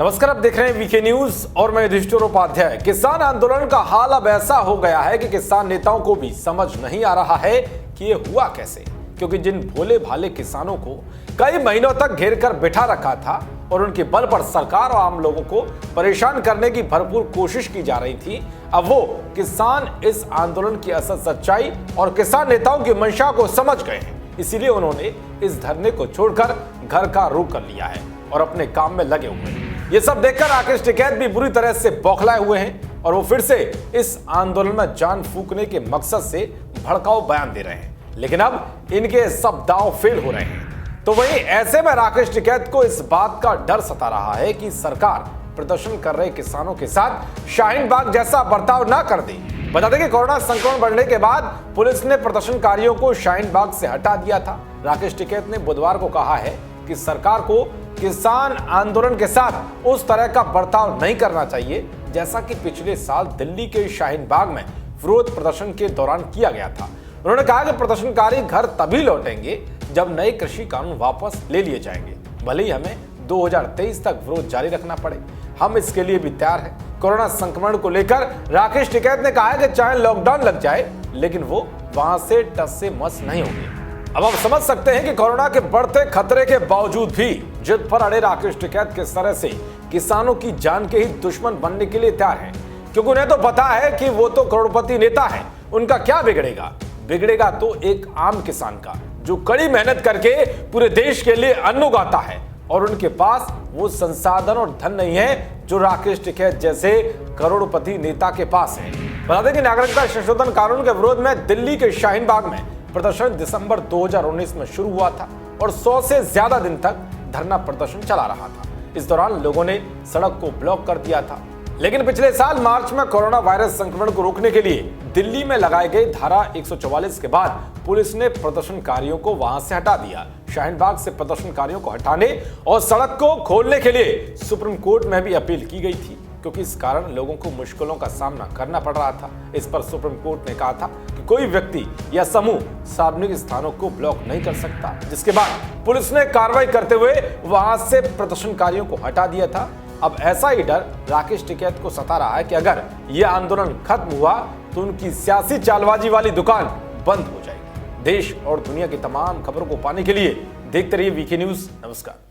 नमस्कार, आप देख रहे हैं वीके न्यूज और मैं युधिष्ठिर उपाध्याय। किसान आंदोलन का हाल अब ऐसा हो गया है कि किसान नेताओं को भी समझ नहीं आ रहा है कि ये हुआ कैसे, क्योंकि जिन भोले भाले किसानों को कई महीनों तक घेर कर बिठा रखा था और उनके बल पर सरकार और आम लोगों को परेशान करने की भरपूर कोशिश की जा रही थी, अब वो किसान इस आंदोलन की असल सच्चाई और किसान नेताओं की मंशा को समझ गए हैं। इसीलिए उन्होंने इस धरने को छोड़कर घर का रुख कर लिया है और अपने काम में लगे हुए हैं। ये सब देखकर राकेश टिकैत भी बुरी तरह से बौखलाए हुए हैं और वो फिर से इस आंदोलन में जान फूंकने के मकसद से भड़काऊ बयान दे रहे हैं, लेकिन अब इनके सब दांव फेल हो रहे हैं। तो वहीं ऐसे में राकेश टिकैत को इस बात का डर सता रहा है कि सरकार प्रदर्शन कर रहे किसानों के साथ शाहीन बाग जैसा बर्ताव ना कर दे। बता दें कि कोरोना संक्रमण बढ़ने के बाद पुलिस ने प्रदर्शनकारियों को शाहीन बाग से हटा दिया था। राकेश टिकैत ने बुधवार को कहा है कि सरकार को किसान आंदोलन के साथ उस तरह का बर्ताव नहीं करना चाहिए जैसा कि पिछले साल दिल्ली के शाहीन बाग में विरोध प्रदर्शन के दौरान किया गया था। उन्होंने कहा कि प्रदर्शनकारी घर तभी लौटेंगे जब नए कृषि कानून वापस ले लिए जाएंगे, भले ही हमें 2023 तक विरोध जारी रखना पड़े, हम इसके लिए भी तैयार हैं। कोरोना संक्रमण को लेकर राकेश टिकैत ने कहा है कि चाहे लॉकडाउन लग जाए, लेकिन वो वहां से टस से मस नहीं होंगे। अब आप समझ सकते हैं कि कोरोना के बढ़ते खतरे के बावजूद भी जिद पर अड़े राकेश टिकैत किस तरह से किसानों की जान के ही दुश्मन बनने के लिए तैयार हैं, क्योंकि उन्हें तो पता है कि वो तो करोड़पति नेता हैं, उनका क्या बिगड़ेगा। बिगड़ेगा तो एक आम किसान का, जो कड़ी मेहनत करके पूरे देश के लिए अन्न उगाता है और उनके पास वो संसाधन और धन नहीं है जो राकेश टिकैत जैसे करोड़पति नेता के पास है। बता दें कि नागरिकता संशोधन कानून के विरोध में दिल्ली के शाहीन बाग में प्रदर्शन दिसंबर 2019 में शुरू हुआ था और 100 से ज्यादा दिन तक धरना प्रदर्शन चला रहा था। इस दौरान लोगों ने सड़क को ब्लॉक कर दिया था, लेकिन पिछले साल मार्च में कोरोना वायरस संक्रमण को रोकने के लिए दिल्ली में लगाई गई धारा 144 के बाद पुलिस ने प्रदर्शनकारियों को वहां से हटा दिया। शाहीन बाग से प्रदर्शनकारियों को हटाने और सड़क को खोलने के लिए सुप्रीम कोर्ट में भी अपील की गई थी, क्योंकि इस कारण लोगों को मुश्किलों का सामना करना पड़ रहा था। इस पर सुप्रीम कोर्ट ने कहा था कि कोई व्यक्ति या समूह सार्वजनिक स्थानों को ब्लॉक नहीं कर सकता, जिसके बाद पुलिस ने कार्रवाई करते हुए वहां से प्रदर्शनकारियों को हटा दिया था। अब ऐसा ही डर राकेश टिकैत को सता रहा है कि अगर यह आंदोलन खत्म हुआ तो उनकी सियासी चालबाजी वाली दुकान बंद हो जाएगी। देश और दुनिया की तमाम खबरों को पाने के लिए देखते रहिए वीके न्यूज। नमस्कार।